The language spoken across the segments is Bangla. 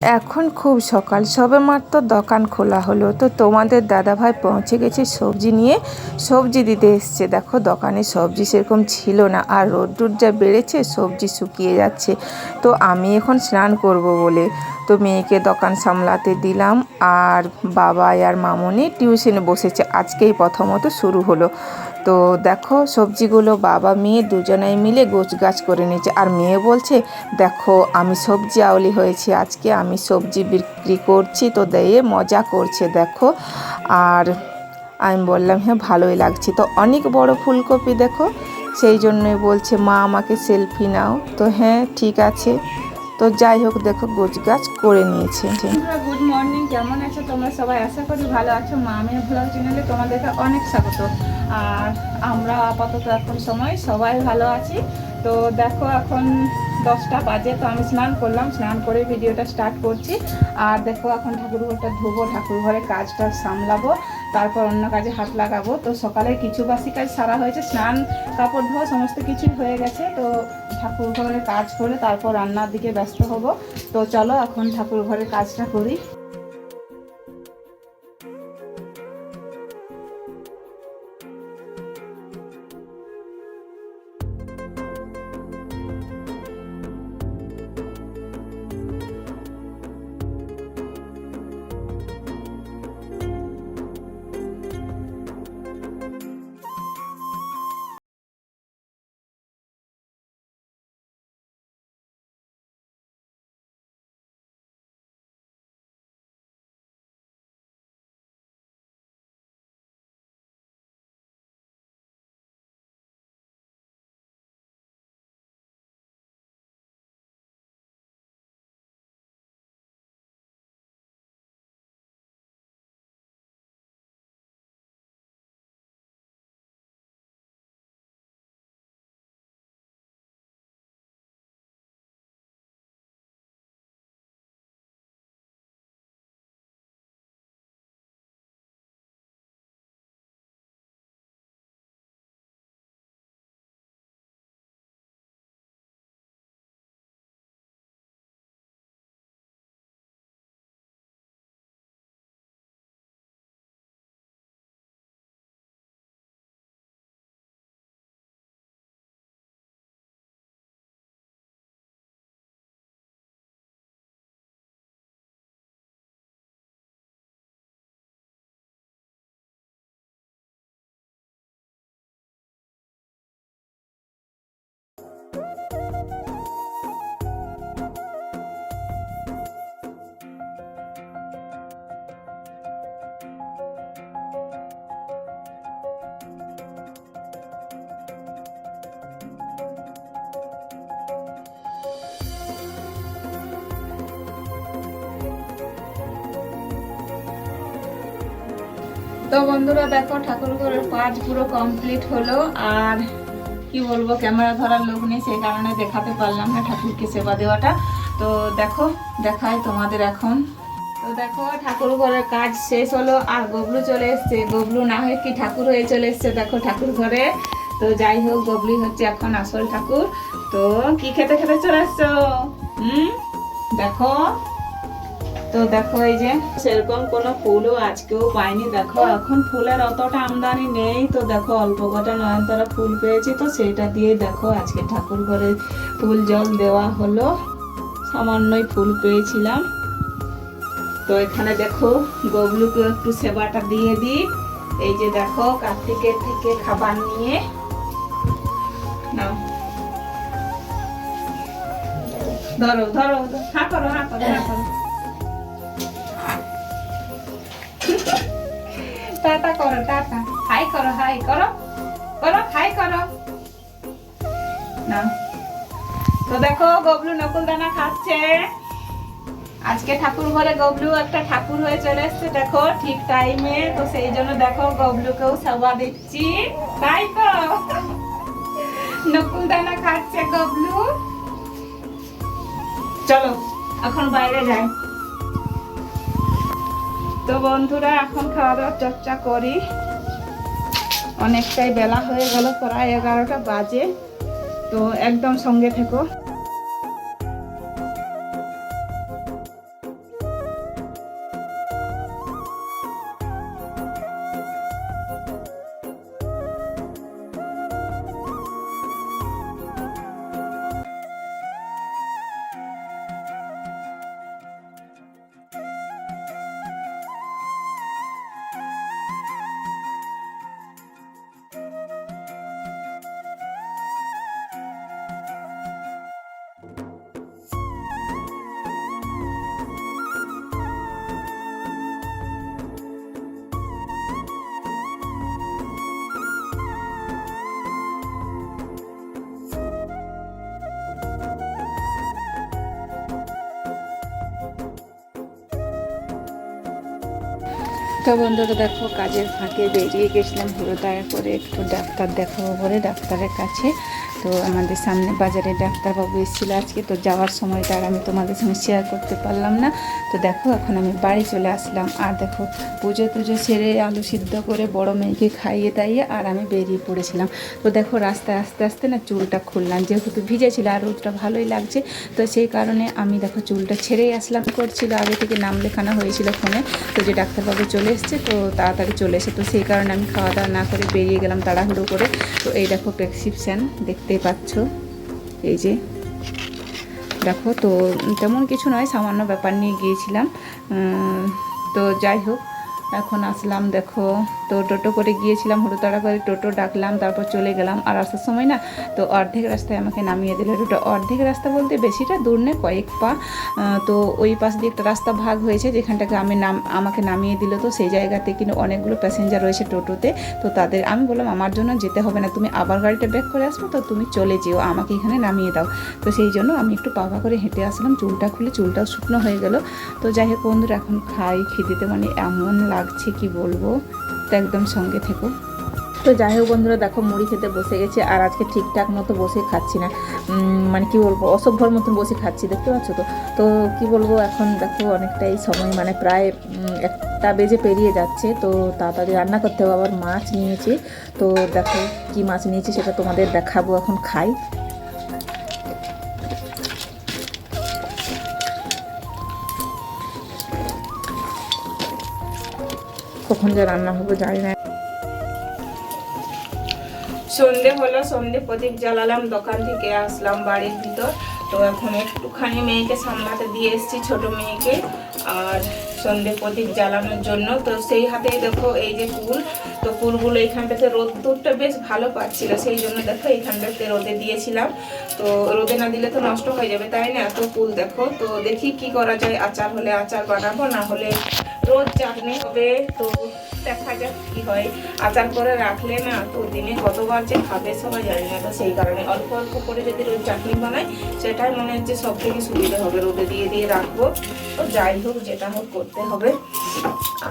এখন খুব সকাল, সবে মাত্র দোকান খোলা হলো। তো তোমাদের দাদাভাই পৌঁছে গেছে সবজি নিয়ে, সবজি দিতে এসছে। দেখো দোকানে সবজি সেরকম ছিল না, আর রোদ্দুর যা বেড়েছে সবজি শুকিয়ে যাচ্ছে। তো আমি এখন স্নান করব বলে তো মেয়েকে দোকান সামলাতে দিলাম, আর বাবা আর মামনি টিউশনে বসেছে। আজকেই প্রথমত শুরু হলো। তো দেখো সবজিগুলো বাবা মেয়ে দুজনেই মিলে গোছগাছ করে নিয়েছে। আর মেয়ে বলছে দেখো আমি সবজি আউলি হয়েছি, আজকে আমি সবজি বিক্রি করছি। তো দিয়ে মজা করছে দেখো। আর আমি বললাম হ্যাঁ ভালোই লাগছে। তো অনেক বড় ফুলকপি দেখো, সেই জন্যই বলছে মা আমাকে সেলফি নাও। তো হ্যাঁ ঠিক আছে। তো যাই হোক দেখো গোছগাছ করে নিয়েছে। গুড মর্নিং, কেমন আছো তোমরা সবাই? আশা করি ভালো আছো। মামির ব্লগ চ্যানেলে তোমাদেরকে অনেক স্বাগত। আর আমরা আপাতত এখন সময় সবাই ভালো আছি। তো দেখো এখন 10টা বাজে। তো আমি স্নান করলাম, স্নান করে ভিডিওটা স্টার্ট করছি। আর দেখো এখন ঠাকুরঘরটা ধোবো, ঠাকুরঘরে কাজটা সামলাবো, তারপর অন্য কাজে হাত লাগাবো। তো সকালে কিছু বাসি কাজ সারা হয়েছে, স্নান কাপড় ধোয়া সমস্ত কিছুই হয়ে গেছে। তো ঠাকুর ঘরের কাজ করে তারপর রান্নার দিকে ব্যস্ত হব। তো চলো এখন ঠাকুর ঘরের কাজটা করি। তো বন্ধুরা দেখো ঠাকুর ঘরের কাজ পুরো কমপ্লিট হলো। আর কি বলবো, ক্যামেরা ধরার লোক নেই, সেই কারণে দেখাতে পারলাম না ঠাকুরকে সেবা দেওয়াটা। তো দেখো দেখাই তোমাদের এখন। তো দেখো ঠাকুর ঘরের কাজ শেষ হলো, আর গবলু চলে এসছে। গবলু না হয়ে কি ঠাকুর হয়ে চলে এসছে দেখো ঠাকুর ঘরে। তো যাই হোক গবলু হচ্ছে এখন আসল ঠাকুর। তো কি খেতে খেতে চলে এসছো? দেখো। তো দেখো এই যে সেরকম কোনো ফুলও আজকেও পাইনি। দেখো এখন ফুলের অতটা আমদানি নেই। তো দেখো অল্প কটা নয়নতারা ফুল পেয়েছি, তো সেইটা দিয়ে দেখো আজকে ঠাকুর ঘরে ফুল জল দেওয়া হলো। সামান্যই ফুল পেয়েছিলাম। তো এখানে দেখো গবলুকে একটু সেবাটা দিয়ে দিই। এই যে দেখো কার্তিকের থেকে খাবার নিয়ে নাও, ধরো ধরো, হা করো হা করো হা করো, টাটা করো, টাটা হাই করো, হাই করো, করো হাই করো না। তো দেখো গবলু নকুল দানা খাচ্ছে। আজকে ঠাকুর ঘরে গবলু একটা ঠাকুর হয়ে চলে এসছে দেখো ঠিক টাইমে। তো সেই জন্য দেখো গবলুকেও সেবা দিচ্ছি, তাই তো নকুল দানা খাচ্ছে গবলু। চলো এখন বাইরে যাই। তো বন্ধুরা এখন খাওয়া দাওয়ার চর্চা করি। অনেকটাই বেলা হয়ে গেল, প্রায় 11টা বাজে। তো একদম সঙ্গে থেকো। তো বন্ধুরা দেখো, কাজের ফাঁকে বেরিয়ে গেছিলাম হুড়োতাড়া করে একটু ডাক্তার দেখাবো বলে ডাক্তারের কাছে। তো আমাদের সামনে বাজারে ডাক্তারবাবু এসেছিলো আজকে, তো যাওয়ার সময়টা আর আমি তোমাদের সঙ্গে শেয়ার করতে পারলাম না। তো দেখো এখন আমি বাড়ি চলে আসলাম, আর দেখো পুজো টুজো সেরে আলু সিদ্ধ করে বড় মেয়েকে খাইয়ে দাইয়ে আর আমি বেরিয়ে পড়েছিলাম। তো দেখো রাস্তায় আস্তে আস্তে না চুলটা খুললাম, যেহেতু ভিজে ছিল আর রোদটা ভালোই লাগছে, তো সেই কারণে আমি দেখো চুলটা ছেড়েই আসলাম করছিল। আগে থেকে নাম লেখানো হয়েছিল ফোনে, তো যে ডাক্তারবাবু চলে এসছে তো তাড়াতাড়ি চলে এসে, তো সেই কারণে আমি খাওয়া দাওয়া না করে বেরিয়ে গেলাম তাড়াহুড়ো করে। তো এই দেখো প্রেসক্রিপশান দেখতেই পাচ্ছ, এই যে দেখো। তো তেমন কিছু নয়, সামান্য ব্যাপার নিয়ে গিয়েছিলাম। তো যাই হোক এখন আসলাম দেখো। তো টোটো করে গিয়েছিলাম, হুড়োতাড়া করে টোটো ডাকলাম, তারপর চলে গেলাম। আর আসার সময় না তো অর্ধেক রাস্তায় আমাকে নামিয়ে দিল টোটো। অর্ধেক রাস্তা বলতে বেশিটা দূর নেই, কয়েক পা। তো ওই পাশ দিয়ে একটা রাস্তা ভাগ হয়েছে যেখানটাকে আমাকে নামিয়ে দিল। তো সেই জায়গাতে কিন্তু অনেকগুলো প্যাসেঞ্জার রয়েছে টোটোতে। তো তাদের আমি বললাম আমার জন্য যেতে হবে না, তুমি আবার গাড়িটা ব্যাক করে আসবে, তো তুমি চলে যেও, আমাকে এখানে নামিয়ে দাও। তো সেই জন্য আমি একটু পাকা করে হেঁটে আসলাম, চুলটা খুলে চুলটাও শুকনো হয়ে গেল। তো যাই হোক বন্ধুরা, এখন খাই, খিদেতে মানে এমন লাগছে কি বলবো। তো একদম সঙ্গে থেকো। তো যাই হোক বন্ধুরা দেখো, মুড়ি খেতে বসে গেছে, আর আজকে ঠিকঠাক মতো বসে খাচ্ছি না, মানে কি বলবো অসভ্যর মতন বসে খাচ্ছি, দেখতে পাচ্ছ তো। তো কি বলবো, এখন দেখো অনেকটাই সময়, মানে প্রায় 1টা বেজে পেরিয়ে যাচ্ছে। তো তাড়াতাড়ি রান্না করতে হবে। আবার মাছ নিয়েছি, তো দেখো কি মাছ নিয়েছি সেটা তোমাদের দেখাবো, এখন খাই। কখন যে রান্না হবে জানি না। সন্ধে হলো, সন্ধে প্রদীপ জ্বালালাম, দোকান থেকে আসলাম বাড়ির ভিতর। তো এখন একটুখানি মেয়েকে সামলাতে দিয়ে এসেছি, ছোট মেয়েকে, আর সন্ধে প্রদীপ জ্বালানোর জন্য। তো সেই হাতেই দেখো এই যে কুল, তো কুলগুলো এইখানটাতে রোদ্দুরটা বেশ ভালো পাচ্ছিল, সেই জন্য দেখো এইখানটাতে রোদে দিয়েছিলাম। তো রোদে না দিলে তো নষ্ট হয়ে যাবে, তাই না। তো কুল দেখো, তো দেখি কি করা যায়, আচার হলে আচার বানাবো, না হলে রোজ চাটনি হবে। তো দেখা যাক কি হয়। আচার করে রাখলে না তো দিনে কতবার যে খাবে সবাই জানি না, তো সেই কারণে অল্প অল্প করে যদি রোজ চাটনি বানাই সেটাই মনে হচ্ছে সব থেকে সুবিধা হবে, রোদে দিয়ে দিয়ে রাখবো। তো যাই হোক যেটা হোক করতে হবে।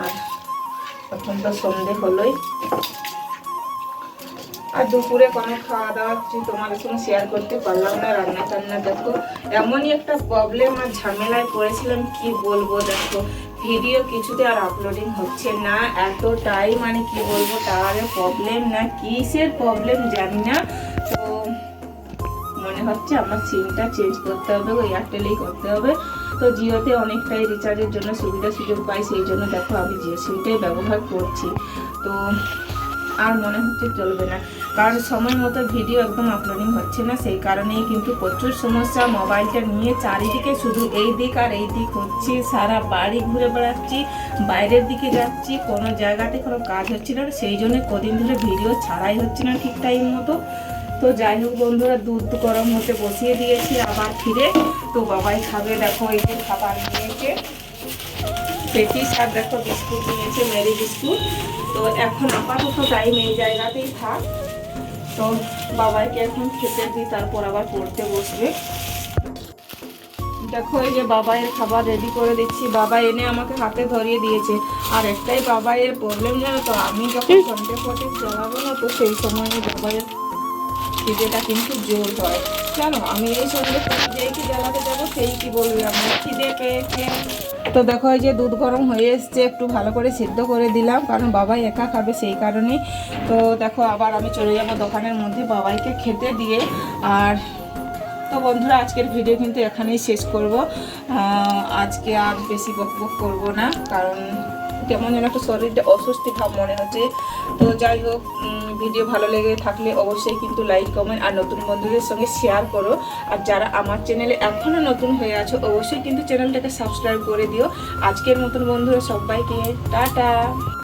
আর এখন তো সন্ধে হলোই, আর দুপুরে কোনো খাওয়া দাওয়া কিছু তোমাদের সঙ্গে শেয়ার করতে পারলাম না। রান্না টান্না দেখো এমনই একটা প্রবলেম আর ঝামেলায় পড়েছিলাম, কি বলবো। দেখো ভিডিও কিছুতে আর আপলোডিং হচ্ছে না, এতটাই মানে কি বলবো টাওয়ারের প্রবলেম না কিসের প্রবলেম জানি না। তো মনে হচ্ছে আমার সিমটা চেঞ্জ করতে হবে, ওই এয়ারটেলেই করতে হবে। তো জিওতে অনেকটাই রিচার্জের জন্য সুবিধা সুযোগ পাই, সেই জন্য দেখো আমি জিও সিমটাই ব্যবহার করছি। তো আর মনে হচ্ছে চলবে না, কারণ সময় মতো ভিডিও একদম আপলোডিং হচ্ছে না, সেই কারণেই কিন্তু প্রচুর সমস্যা। মোবাইলটা নিয়ে চারিদিকে শুধু এই দিক আর এই দিক হচ্ছে, সারা বাড়ি ঘুরে বেড়াচ্ছি, বাইরের দিকে যাচ্ছি, কোনো জায়গাতে কোনো কাজ হচ্ছে না, সেই জন্য কদিন ধরে ভিডিও ছাড়াই হচ্ছে না ঠিক টাইম মতো। তো যাই হোক বন্ধুরা, দুধ গরম হতে বসিয়ে দিয়েছি আবার ফিরে। তো বাবাই খাবে, দেখো এই যে খাবার নিয়েছে পেটিস, আর দেখো বিস্কুট নিয়েছে, মেরি বিস্কুট। তো এখন আপাতত টাইম এই জায়গাতেই থাক। তো বাবাইকে এখন খেতে দিই, তারপর আবার পড়তে বসবে। দেখো এই যে বাবাইয়ের খাবার রেডি করে দিচ্ছি, বাবা এনে আমাকে হাতে ধরিয়ে দিয়েছে। আর একটাই বাবাইয়ের প্রবলেম জানো তো, আমি যখন সন্ধে প্রদীপ জ্বালাবো না তো সেই সময় বাবাইয়ের খিদেটা কিন্তু জোর হয় জানো। আমি এই সন্ধে প্রদীপ যেই কি জ্বালাতে যাবো সেই কি বলবে আমার খিদে পেয়েছে। তো দেখো এই যে দুধ গরম হয়ে এসছে, একটু ভালো করে সিদ্ধ করে দিলাম, কারণ বাবাই একা খাবে সেই কারণেই। তো দেখো আবার আমি চলে যাবো দোকানের মধ্যে বাবাইকে খেতে দিয়ে। আর তো বন্ধুরা আজকের ভিডিও কিন্তু এখানেই শেষ করব, আজকে আর বেশি বকবক করব না, কারণ কেমন যেন একটা শরীরটা অস্বস্তি ভাব মনে হচ্ছে। তো যাই হোক ভিডিও ভালো লেগে থাকলে অবশ্যই কিন্তু লাইক কমেন্ট আর নতুন বন্ধুদের সঙ্গে শেয়ার করো। আর যারা আমার চ্যানেলে এখনও নতুন হয়ে আছো অবশ্যই কিন্তু চ্যানেলটাকে সাবস্ক্রাইব করে দিও। আজকের মতন বন্ধুরা সবাইকে টাটা।